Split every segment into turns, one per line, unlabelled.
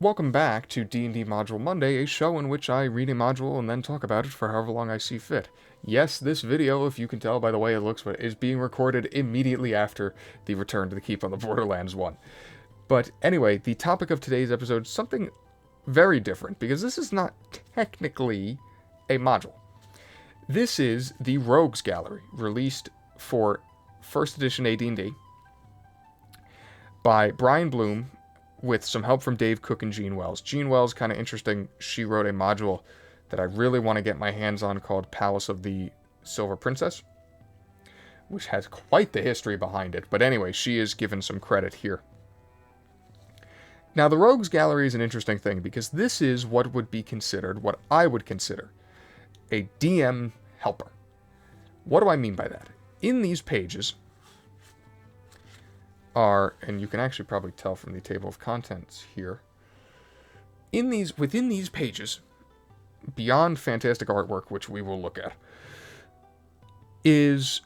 Welcome back to D&D Module Monday, a show in which I read a module and then talk about it for however long I see fit. Yes, this video, if you can tell by the way it looks, is being recorded immediately after the Return to the Keep on the Borderlands 1. But anyway, the topic of today's episode is something very different, because this is not technically a module. This is the Rogues Gallery, released for 1st edition AD&D by Brian Bloom, with some help from Dave Cook and Gene Wells. Gene Wells, kind of interesting. She wrote a module that I really want to get my hands on called Palace of the Silver Princess, which has quite the history behind it. But anyway, she is given some credit here. Now, the Rogues Gallery is an interesting thing because this is what would be considered, what I would consider, a DM helper. What do I mean by that? In these pages are, and you can actually probably tell from the table of contents here, within these pages, beyond fantastic artwork, which we will look at, is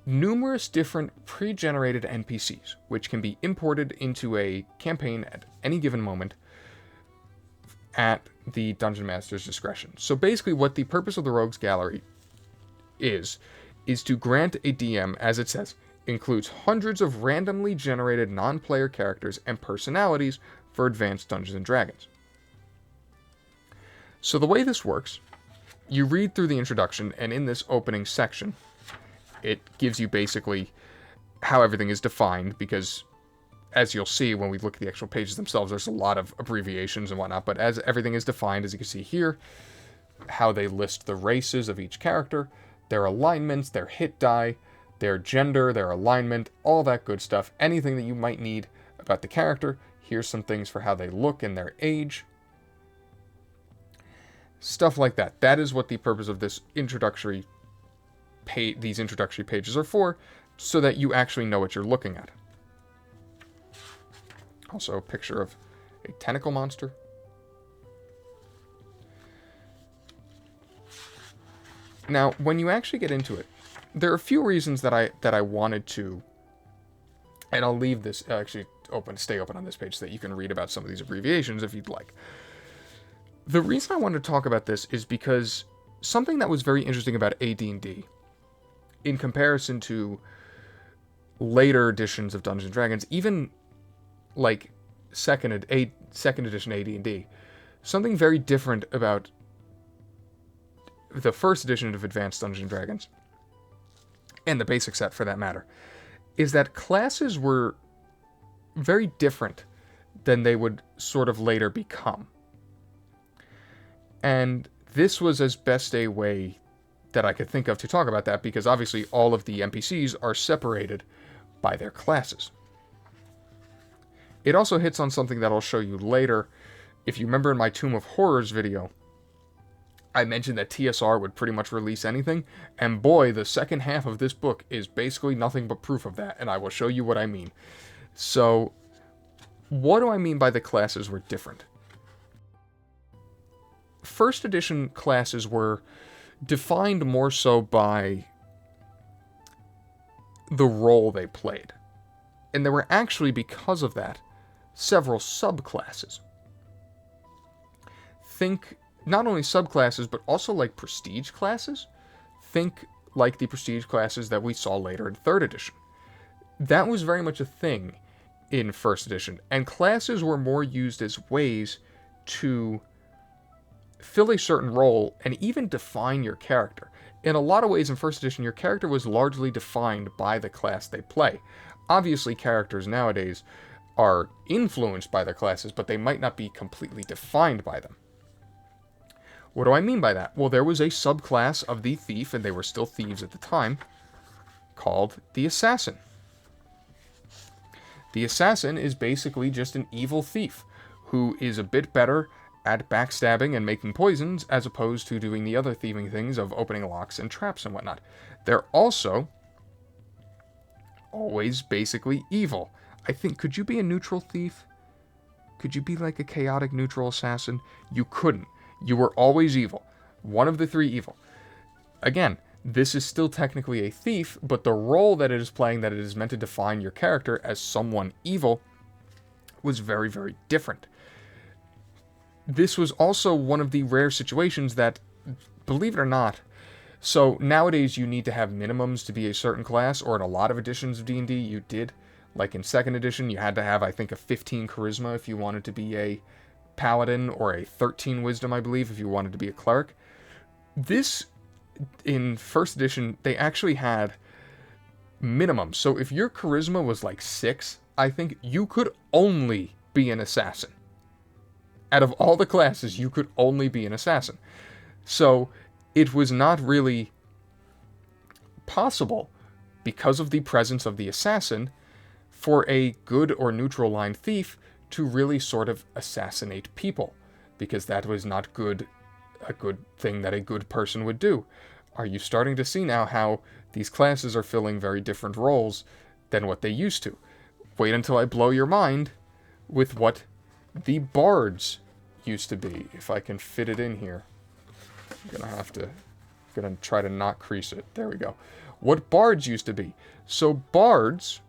numerous different pre-generated NPCs, which can be imported into a campaign at any given moment at the Dungeon Master's discretion. So basically what the purpose of the Rogues Gallery is to grant a DM, as it says, includes hundreds of randomly generated non-player characters and personalities for advanced Dungeons & Dragons. So the way this works, you read through the introduction, and in this opening section, it gives you basically how everything is defined, because as you'll see when we look at the actual pages themselves, there's a lot of abbreviations and whatnot, but as everything is defined, as you can see here, how they list the races of each character, their alignments, their hit die, their gender, their alignment, all that good stuff. Anything that you might need about the character. Here's some things for how they look and their age. Stuff like that. That is what the purpose of this these introductory pages are for, so that you actually know what you're looking at. Also a picture of a tentacle monster. Now, when you actually get into it, there are a few reasons that I wanted to, and I'll leave this actually stay open on this page so that you can read about some of these abbreviations if you'd like. The reason I wanted to talk about this is because something that was very interesting about AD&D, in comparison to later editions of Dungeons & Dragons, even like second edition AD&D, something very different about the first edition of Advanced Dungeons & Dragons, and the basic set for that matter, is that classes were very different than they would sort of later become. And this was as best a way that I could think of to talk about that, because obviously all of the NPCs are separated by their classes. It also hits on something that I'll show you later. If you remember in my Tomb of Horrors video, I mentioned that TSR would pretty much release anything, and boy, the second half of this book is basically nothing but proof of that, and I will show you what I mean. So, what do I mean by the classes were different? First edition classes were defined more so by the role they played. And there were actually, because of that, several subclasses. Think not only subclasses, but also like prestige classes. Think like the prestige classes that we saw later in 3rd edition. That was very much a thing in 1st edition, and classes were more used as ways to fill a certain role and even define your character. In a lot of ways in 1st edition, your character was largely defined by the class they play. Obviously, characters nowadays are influenced by their classes, but they might not be completely defined by them. What do I mean by that? Well, there was a subclass of the thief, and they were still thieves at the time, called the assassin. The assassin is basically just an evil thief who is a bit better at backstabbing and making poisons as opposed to doing the other thieving things of opening locks and traps and whatnot. They're also always basically evil. I think, could you be a neutral thief? Could you be like a chaotic neutral assassin? You couldn't. You were always evil. One of the three evil. Again, this is still technically a thief, but the role that it is playing, that it is meant to define your character as someone evil, was very, very different. this was also one of the rare situations that, believe it or not, so nowadays you need to have minimums to be a certain class, or in a lot of editions of D&D you did. Like in 2nd edition, you had to have, I think, a 15 charisma if you wanted to be a paladin, or a 13 wisdom, I believe, if you wanted to be a cleric. This, in 1st edition, they actually had minimums. So if your charisma was like 6, I think you could only be an assassin. Out of all the classes, you could only be an assassin. So it was not really possible, because of the presence of the assassin, for a good or neutral line thief to really sort of assassinate people, because that was not a good thing that a good person would do. Are you starting to see now how these classes are filling very different roles than what they used to? Wait until I blow your mind with what the bards used to be. If I can fit it in here. I'm gonna try to not crease it. There we go. What bards used to be. So bards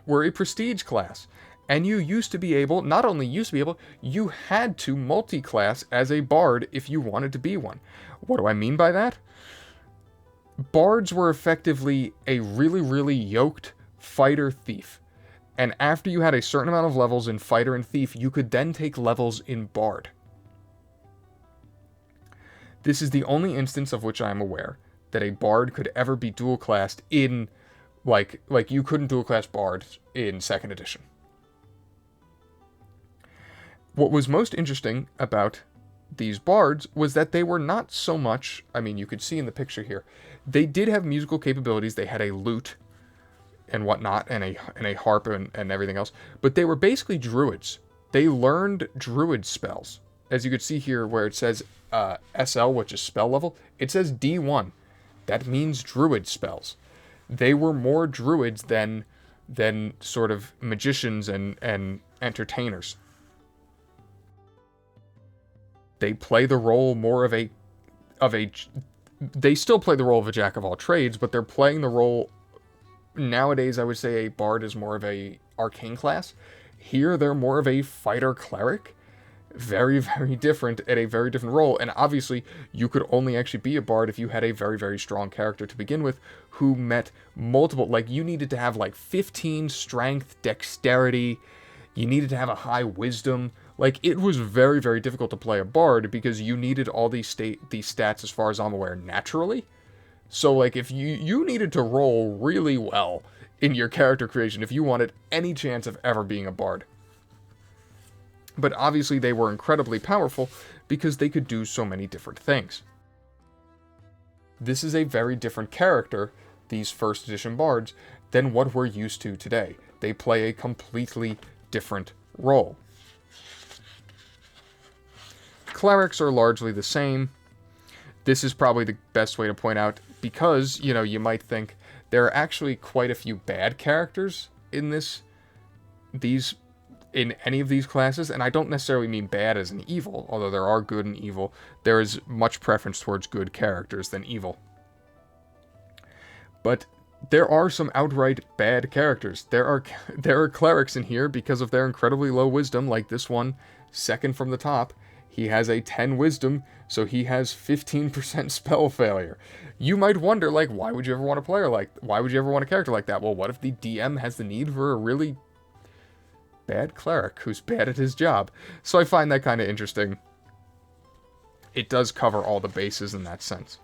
were a prestige class. And you used to be able, not only used to be able, you had to multi-class as a bard if you wanted to be one. What do I mean by that? Bards were effectively a really, really yoked fighter thief. And after you had a certain amount of levels in fighter and thief, you could then take levels in bard. This is the only instance of which I am aware that a bard could ever be dual-classed in, like you couldn't dual-class bard in 2nd edition. What was most interesting about these bards was that they were not so much, I mean, you could see in the picture here, they did have musical capabilities. They had a lute and whatnot, and a harp and everything else, but they were basically druids. They learned druid spells. As you could see here where it says SL, which is spell level, it says D1. That means druid spells. They were more druids than sort of magicians and entertainers. They play the role more of a they still play the role of a jack of all trades, but they're playing the role nowadays. I would say a bard is more of a arcane class. Here they're more of a fighter cleric. Very, very different, at a very different role. And obviously you could only actually be a bard if you had a very, very strong character to begin with, who met multiple, like you needed to have like 15 strength, dexterity, you needed to have a high wisdom. Like, it was very, very difficult to play a bard because you needed all these stats, as far as I'm aware, naturally. So, like, if you needed to roll really well in your character creation if you wanted any chance of ever being a bard. But obviously they were incredibly powerful because they could do so many different things. This is a very different character, these 1st edition bards, than what we're used to today. They play a completely different role. Clerics are largely the same. This is probably the best way to point out, because, you know, you might think there are actually quite a few bad characters in any of these classes, and I don't necessarily mean bad as in evil, although there are good and evil. There is much preference towards good characters than evil. But there are some outright bad characters. There are clerics in here because of their incredibly low wisdom, like this one, second from the top. He has a 10 wisdom, so he has 15% spell failure. You might wonder, like, why would you ever want a character like that? Well, what if the DM has the need for a really bad cleric who's bad at his job? So I find that kind of interesting. It does cover all the bases in that sense.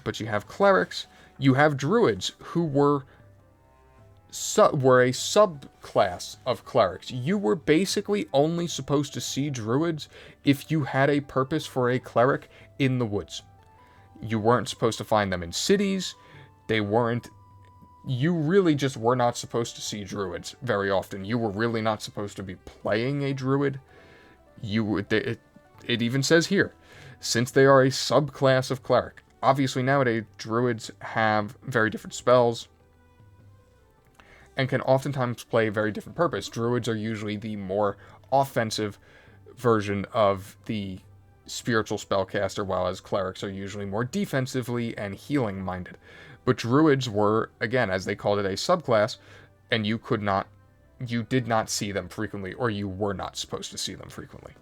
But you have clerics, you have druids, who were a subclass of clerics. You were basically only supposed to see druids if you had a purpose for a cleric in the woods. You weren't supposed to find them in cities. You really just were not supposed to see druids very often. You were really not supposed to be playing a druid. It even says here, since they are a subclass of cleric. Obviously nowadays, druids have very different spells and can oftentimes play a very different purpose. Druids are usually the more offensive version of the spiritual spellcaster, while as clerics are usually more defensively and healing minded. But druids were, again, as they called it, a subclass, and you could not you did not see them frequently, or you were not supposed to see them frequently.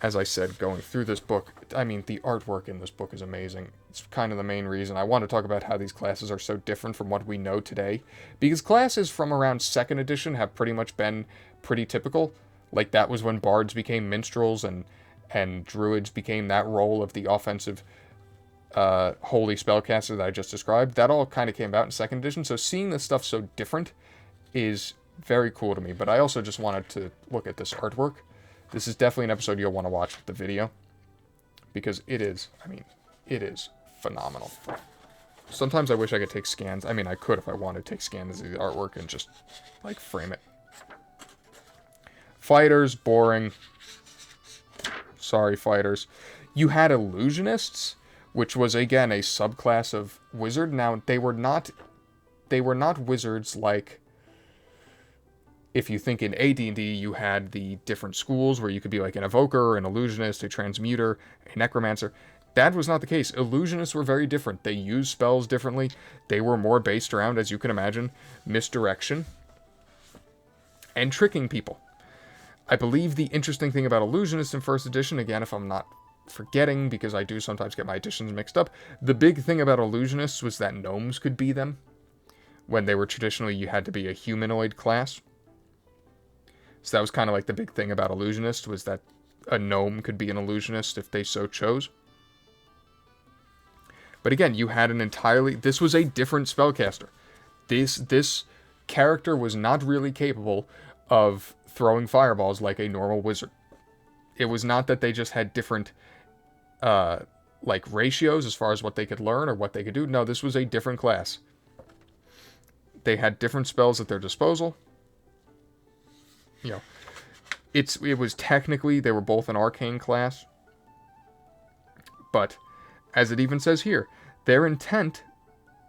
As I said, going through this book, I mean, the artwork in this book is amazing. It's kind of the main reason. I want to talk about how these classes are so different from what we know today. Because classes from around 2nd edition have pretty much been pretty typical. Like, that was when bards became minstrels, and druids became that role of the offensive holy spellcaster that I just described. That all kind of came about in 2nd edition, so seeing this stuff so different is very cool to me. But I also just wanted to look at this artwork. This is definitely an episode you'll want to watch with the video, because it is, I mean, it is phenomenal. Sometimes I wish I could take scans. I mean, I could if I wanted to take scans of the artwork and just, like, frame it. Fighters, boring. Sorry, fighters. You had illusionists, which was, again, a subclass of wizard. Now, they were not wizards like, if you think in AD&D, you had the different schools where you could be like an evoker, an illusionist, a transmuter, a necromancer. That was not the case. Illusionists were very different. They used spells differently. They were more based around, as you can imagine, misdirection and tricking people. I believe the interesting thing about illusionists in 1st edition, again, if I'm not forgetting, because I do sometimes get my editions mixed up, the big thing about illusionists was that gnomes could be them. When they were traditionally, you had to be a humanoid class. So that was kind of like the big thing about illusionists, was that a gnome could be an illusionist if they so chose. But again, you had an entirely... This was a different spellcaster. This character was not really capable of throwing fireballs like a normal wizard. It was not that they just had different, like, ratios as far as what they could learn or what they could do. No, this was a different class. They had different spells at their disposal. You know, it was technically, they were both an arcane class, but as it even says here, their intent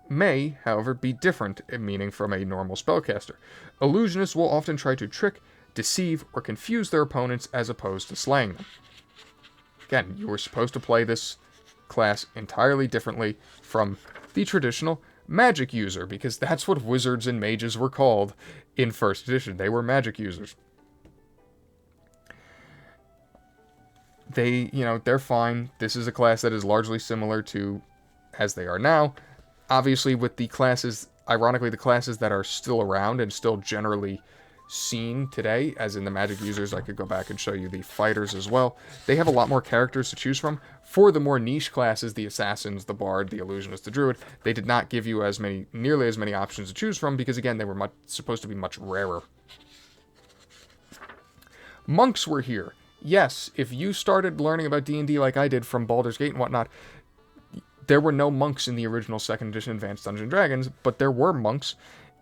may, however, be different, meaning from a normal spellcaster. Illusionists will often try to trick, deceive, or confuse their opponents as opposed to slaying them. Again, you were supposed to play this class entirely differently from the traditional magic user, because that's what wizards and mages were called in 1st edition. They were magic users. They, you know, they're fine. This is a class that is largely similar to as they are now. Obviously, with the classes, ironically, the classes that are still around and still generally seen today, as in the magic users, I could go back and show you the fighters as well. They have a lot more characters to choose from. For the more niche classes, the assassins, the bard, the illusionist, the druid, they did not give you nearly as many options to choose from, because again, they were supposed to be much rarer. Monks were here. Yes, if you started learning about D&D like I did from Baldur's Gate and whatnot, there were no monks in the original 2nd edition Advanced Dungeons & Dragons, but there were monks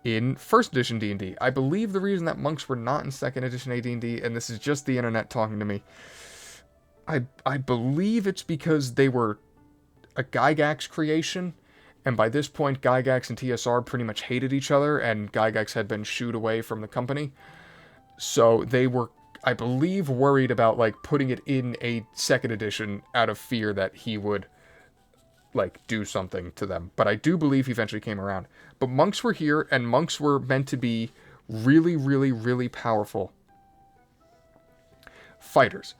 in 1st edition D&D. I believe the reason that monks were not in 2nd edition AD&D, and this is just the internet talking to me, I believe it's because they were a Gygax creation, and by this point Gygax and TSR pretty much hated each other, and Gygax had been shooed away from the company. So they were, I believe, worried about, like, putting it in a 2nd edition out of fear that he would, like, do something to them. But I do believe he eventually came around. But monks were here, and monks were meant to be really, really, really powerful fighters.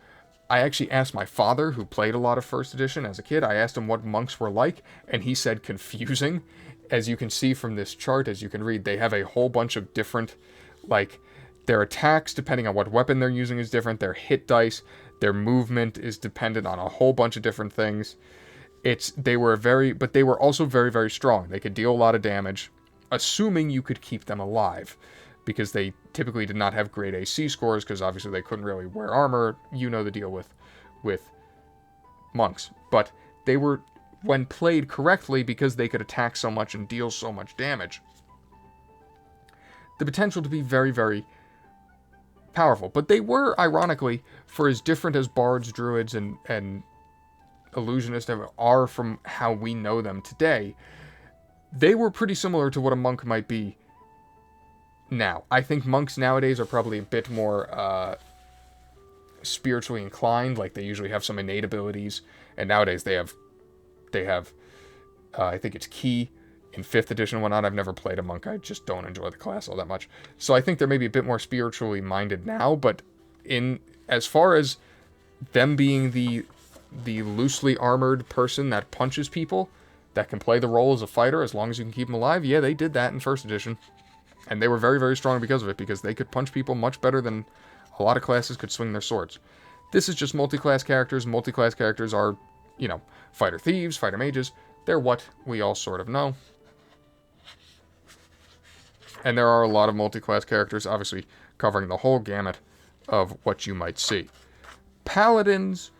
I actually asked my father, who played a lot of 1st edition as a kid, I asked him what monks were like, and he said confusing. As you can see from this chart, as you can read, they have a whole bunch of different, like, their attacks, depending on what weapon they're using, is different. Their hit dice, their movement is dependent on a whole bunch of different things. They were also very, very strong. They could deal a lot of damage, assuming you could keep them alive, because they typically did not have great AC scores, because obviously they couldn't really wear armor. You know the deal with monks. But they were, when played correctly, because they could attack so much and deal so much damage, the potential to be very, very powerful. But they were, ironically, for as different as bards, druids, and illusionists are from how we know them today, they were pretty similar to what a monk might be now. I think monks nowadays are probably a bit more spiritually inclined, like they usually have some innate abilities, and nowadays they have I think it's ki in 5th edition and whatnot. I've never played a monk. I just don't enjoy the class all that much. So I think they're maybe a bit more spiritually minded now, but as far as them being the loosely armored person that punches people, that can play the role as a fighter as long as you can keep them alive, yeah, they did that in 1st edition. And they were very, very strong because of it, because they could punch people much better than a lot of classes could swing their swords. This is just multi-class characters. Multi-class characters are, fighter thieves, fighter mages. They're what we all sort of know. And there are a lot of multi-class characters, obviously covering the whole gamut of what you might see. Paladins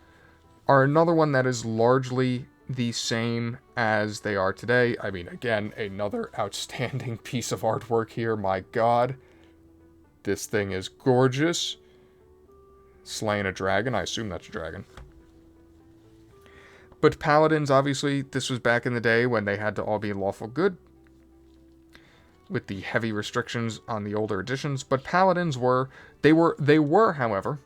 are another one that is largely the same as they are today. I mean, again, another outstanding piece of artwork here. My God. This thing is gorgeous. Slaying a dragon. I assume that's a dragon. But paladins, obviously, this was back in the day when they had to all be lawful good, with the heavy restrictions on the older editions. But paladins were, however,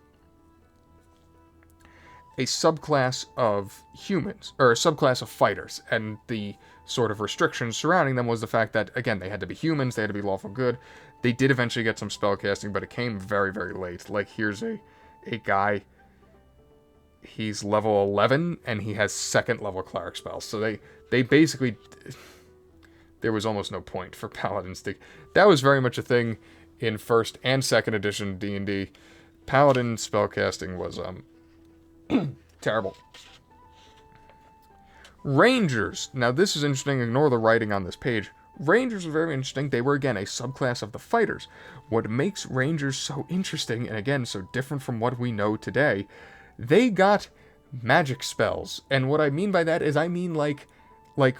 a subclass of humans, or a subclass of fighters, and the sort of restrictions surrounding them was the fact that, again, they had to be humans, they had to be lawful good. They did eventually get some spellcasting, but it came very, very late. Like, here's a guy, he's level 11, and he has 2nd level cleric spells. So they basically, there was almost no point for paladins to, that was very much a thing in 1st and 2nd edition D&D. Paladin spellcasting was, terrible. Rangers. Now, this is interesting. Ignore the writing on this page. Rangers are very interesting. They were, again, a subclass of the fighters. What makes Rangers so interesting, and again, so different from what we know today, they got magic spells. And what I mean by that is I mean like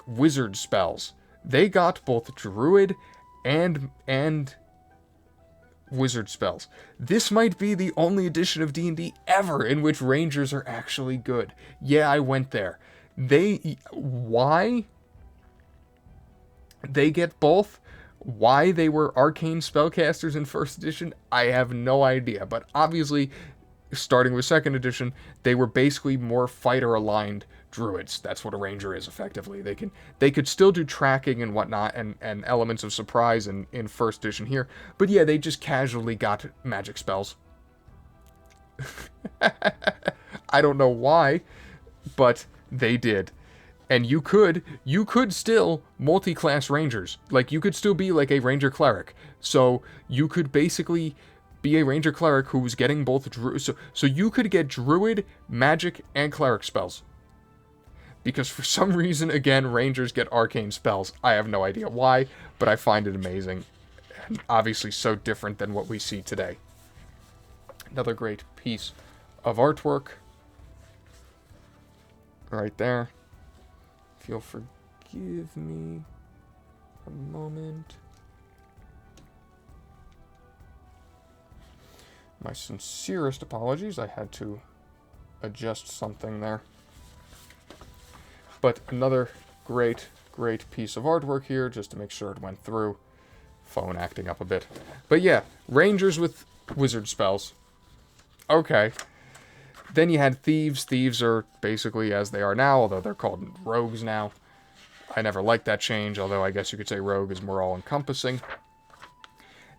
wizard spells. They got both Druid and wizard spells. This might be the only edition of D&D ever in which Rangers are actually good. Yeah, I went there. Why they get both? Why they were arcane spellcasters in 1st edition? I have no idea. But obviously, starting with 2nd edition, they were basically more fighter-aligned druids. That's what a ranger is, effectively. They could still do tracking and whatnot, and elements of surprise in 1st edition here. But yeah, they just casually got magic spells. I don't know why, but they did. And you could still multi-class rangers. Like, you could still be like a ranger cleric. So you could basically be a ranger cleric who was getting both so you could get druid, magic, and cleric spells. Because for some reason, again, rangers get arcane spells. I have no idea why, but I find it amazing. And obviously so different than what we see today. Another great piece of artwork. Right there. If you'll forgive me a moment. My sincerest apologies. I had to adjust something there. But another great, great piece of artwork here, just to make sure it went through. Phone acting up a bit. But yeah, rangers with wizard spells. Okay. Then you had thieves. Thieves are basically as they are now, although they're called rogues now. I never liked that change, although I guess you could say rogue is more all-encompassing.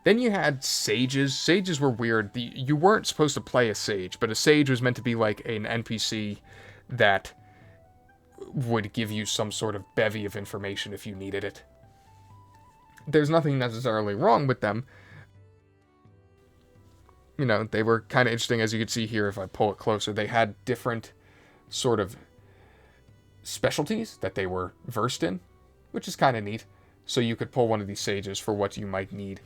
Then you had sages. Sages were weird. You weren't supposed to play a sage, but a sage was meant to be like an NPC that would give you some sort of bevy of information if you needed it. There's nothing necessarily wrong with them. You know, they were kind of interesting, as you can see here if I pull it closer. They had different sort of specialties that they were versed in, which is kind of neat. So you could pull one of these sages for what you might need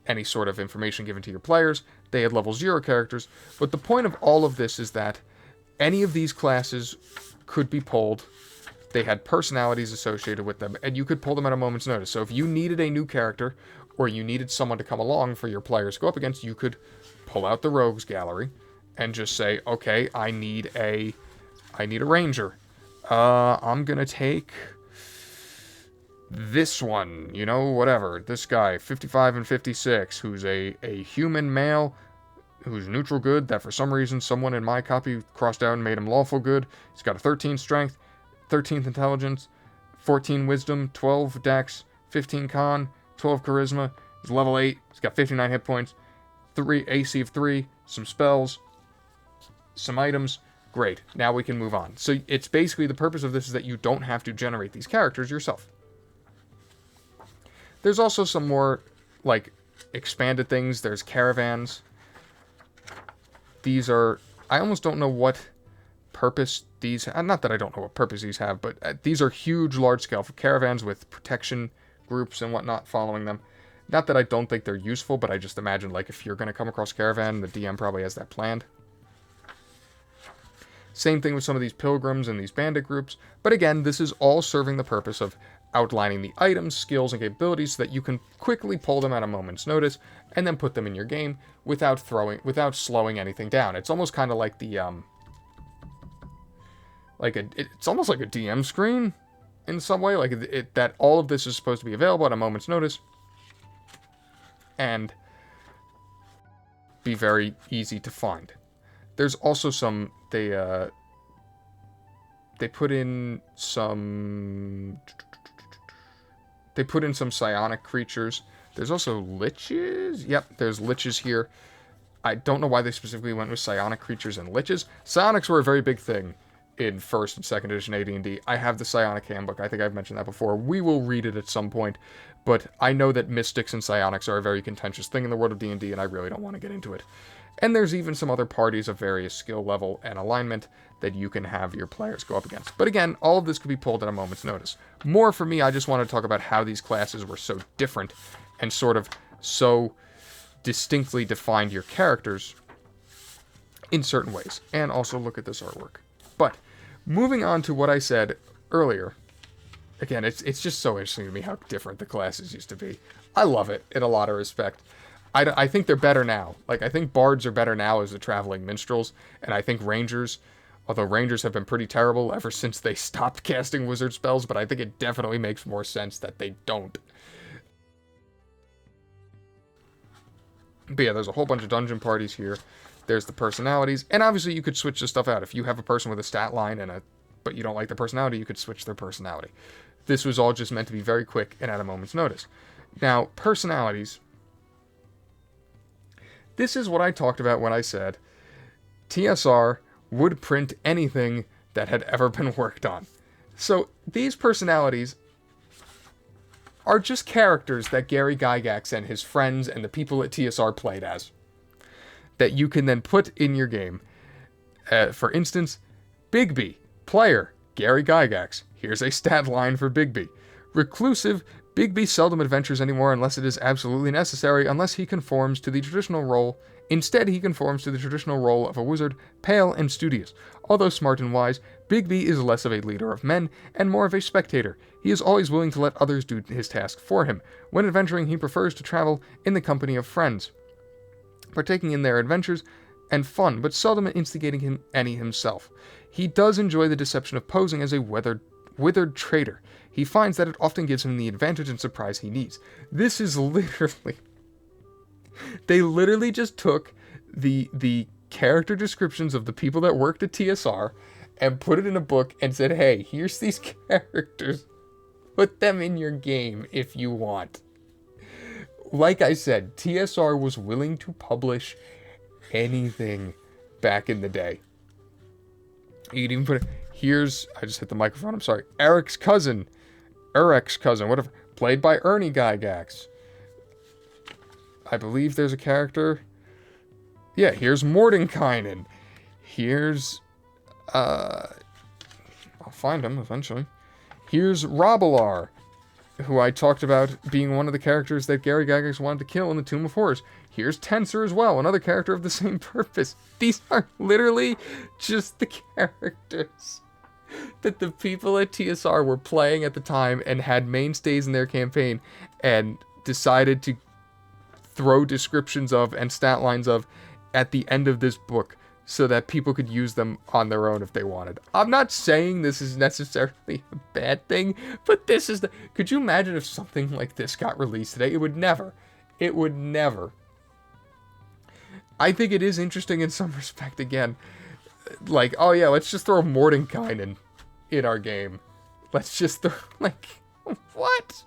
any sort of information given to your players. They had level 0 characters. But the point of all of this is that any of these classes could be pulled. They had personalities associated with them, and you could pull them at a moment's notice. So if you needed a new character, or you needed someone to come along for your players to go up against, you could pull out the rogues gallery and just say, okay, I need a ranger. I'm gonna take this one, you know, whatever. This guy, 55 and 56, who's a human male, who's neutral good, that for some reason someone in my copy crossed out and made him lawful good. He's got a 13 strength, 13th intelligence, 14 wisdom, 12 dex, 15 con, 12 charisma. He's level 8. He's got 59 hit points, 3 AC of 3, some spells, some items. Great. Now we can move on. So it's basically, the purpose of this is that you don't have to generate these characters yourself. There's also some more, like, expanded things. There's caravans. These are, I almost don't know what purpose these, not that I don't know what purpose these have, but these are huge, large-scale caravans with protection groups and whatnot following them. Not that I don't think they're useful, but I just imagine, like, if you're going to come across a caravan, the DM probably has that planned. Same thing with some of these pilgrims and these bandit groups. But again, this is all serving the purpose of outlining the items, skills, and capabilities so that you can quickly pull them at a moment's notice and then put them in your game without slowing anything down. It's almost kind of like the, it's almost like a DM screen in some way, like that all of this is supposed to be available at a moment's notice and be very easy to find. There's also some, they put in some psionic creatures. There's also liches. Yep, there's liches here. I don't know why they specifically went with psionic creatures and liches. Psionics were a very big thing in 1st and 2nd edition AD&D. I have the psionic handbook. I think I've mentioned that before. We will read it at some point, but I know that mystics and psionics are a very contentious thing in the world of D&D, and I really don't want to get into it. And there's even some other parties of various skill level and alignment that you can have your players go up against. But again, all of this could be pulled at a moment's notice. More for me, I just want to talk about how these classes were so different and sort of so distinctly defined your characters in certain ways. And also look at this artwork. But moving on to what I said earlier, again, it's just so interesting to me how different the classes used to be. I love it in a lot of respect. I think they're better now. Like, I think bards are better now as the traveling minstrels, and I think rangers, although rangers have been pretty terrible ever since they stopped casting wizard spells, but I think it definitely makes more sense that they don't. But yeah, there's a whole bunch of dungeon parties here. There's the personalities, and obviously you could switch this stuff out. If you have a person with a stat line but you don't like their personality, you could switch their personality. This was all just meant to be very quick and at a moment's notice. Now, personalities. This is what I talked about when I said TSR would print anything that had ever been worked on. So these personalities are just characters that Gary Gygax and his friends and the people at TSR played as, that you can then put in your game. For instance, Bigby, player, Gary Gygax. Here's a stat line for Bigby. Reclusive, Bigby seldom adventures anymore unless it is absolutely necessary, unless he conforms to the traditional role. Instead, he conforms to the traditional role of a wizard, pale and studious. Although smart and wise, Bigby is less of a leader of men and more of a spectator. He is always willing to let others do his task for him. When adventuring, he prefers to travel in the company of friends, partaking in their adventures and fun, but seldom instigating any himself. He does enjoy the deception of posing as a withered traitor. He finds that it often gives him the advantage and surprise he needs. This is literally... They literally just took the character descriptions of the people that worked at TSR and put it in a book and said, hey, here's these characters. Put them in your game if you want. Like I said, TSR was willing to publish anything back in the day. You could even put it... Here's... I just hit the microphone, I'm sorry. Eric's cousin, whatever. Played by Ernie Gygax. I believe there's a character... Yeah, here's Mordenkainen. Here's... I'll find him eventually. Here's Robilar, who I talked about being one of the characters that Gary Gygax wanted to kill in the Tomb of Horrors. Here's Tensor as well, another character of the same purpose. These are literally just the characters that the people at TSR were playing at the time and had mainstays in their campaign and decided to throw descriptions of and stat lines of at the end of this book so that people could use them on their own if they wanted. I'm not saying this is necessarily a bad thing, but this is the... Could you imagine if something like this got released today? It would never. It would never. I think it is interesting in some respect, again. Like, oh yeah, let's just throw Mordenkainen in our game. Let's just throw... Like, what?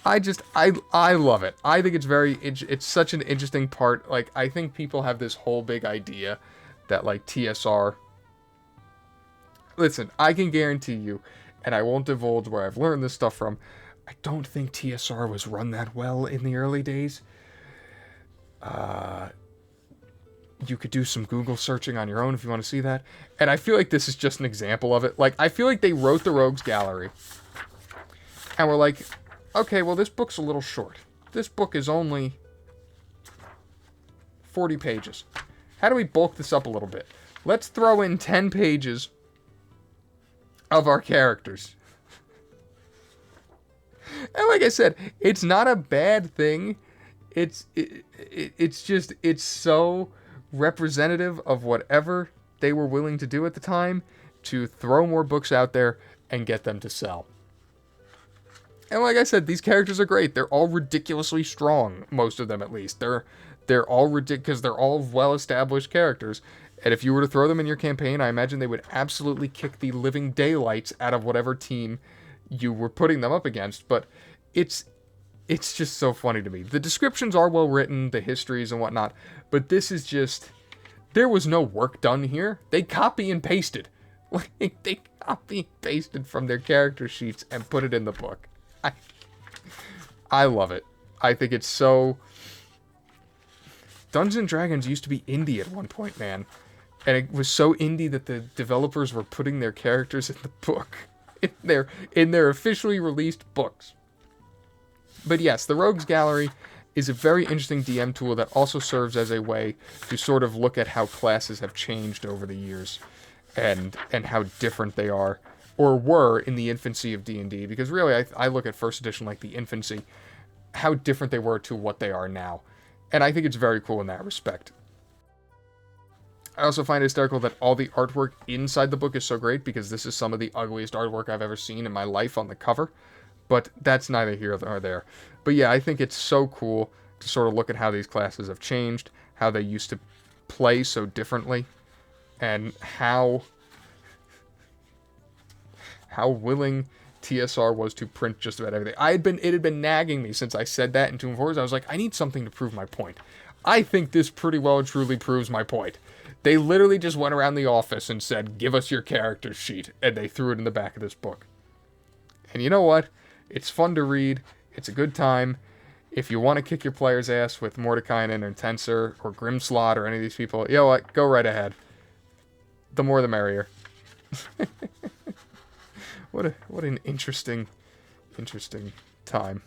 I love it. I think it's such an interesting part. Like, I think people have this whole big idea that, like, TSR... Listen, I can guarantee you, and I won't divulge where I've learned this stuff from, I don't think TSR was run that well in the early days. You could do some Google searching on your own if you want to see that. And I feel like this is just an example of it. Like, I feel like they wrote the Rogues Gallery. And we're like, okay, well, this book's a little short. This book is only 40 pages. How do we bulk this up a little bit? Let's throw in 10 pages of our characters. And like I said, it's not a bad thing. It's just, it's so representative of whatever they were willing to do at the time to throw more books out there and get them to sell. And like I said, these characters are great. They're all ridiculously strong, most of them at least. They're all ridiculous because they're all well-established characters. And if you were to throw them in your campaign, I imagine they would absolutely kick the living daylights out of whatever team you were putting them up against. But it's just so funny to me. The descriptions are well written, the histories and whatnot, but this is just... There was no work done here. They copy and pasted. Like, they copy and pasted from their character sheets and put it in the book. I love it. I think it's so... Dungeons & Dragons used to be indie at one point, man. And it was so indie that the developers were putting their characters in the book. In their officially released books. But yes, the Rogues Gallery is a very interesting DM tool that also serves as a way to sort of look at how classes have changed over the years and how different they are or were in the infancy of D&D. Because really, I look at first edition like the infancy, how different they were to what they are now. And I think it's very cool in that respect. I also find it hysterical that all the artwork inside the book is so great because this is some of the ugliest artwork I've ever seen in my life on the cover. But that's neither here nor there. But yeah, I think it's so cool to sort of look at how these classes have changed, how they used to play so differently, and how willing TSR was to print just about everything. It had been nagging me since I said that in Tomb of Horrors. I was like, I need something to prove my point. I think this pretty well and truly proves my point. They literally just went around the office and said, give us your character sheet, and they threw it in the back of this book. And you know what? It's fun to read. It's a good time. If you want to kick your player's ass with Mordekainen or Tensor or Grimslot or any of these people, you know what? Go right ahead. The more the merrier. What an interesting time.